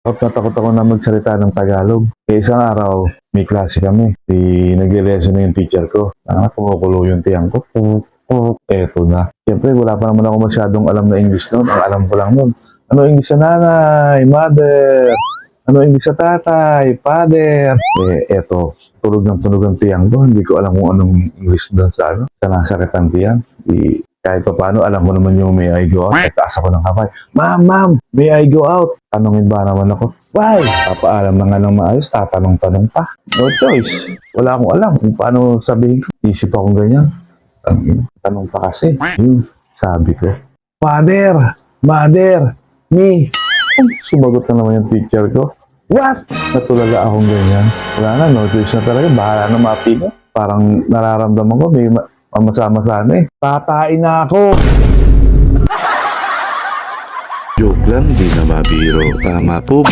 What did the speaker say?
Takot ako na magsalita ng Tagalog. Kaya isang araw, may klase kami. Nag-lesson na yung teacher ko. Kumukulo yung tiyang ko. Eto na. Siyempre, wala pa naman ako masyadong alam na English noon. Ang alam ko lang noon, ano English sa nanay, mother? Ano English sa tatay, father? Eto. Tulog ang tiyang ko. Hindi ko alam kung anong English doon sa nasakit ang tiyang. Kahit pa paano, alam ko naman yung may I go out. Taas ako ng kamay. Ma'am, may I go out? Tanungin ba naman ako? Why? Papaalam na nga ng maayos, tatanong-tanong pa. No choice. Wala akong alam kung paano sabihin ko. Isip akong ganyan. Tanong pa kasi. Yun, sabi ko. Mother, me. Sumagot na naman yung teacher ko. What? Natulaga akong ganyan. Wala na, no choice na talaga. Bahala na mapino. Parang nararamdaman ko, may mamasama-sama eh. Tatain na ako! Joke lang, di na mabiro. Tama po ba?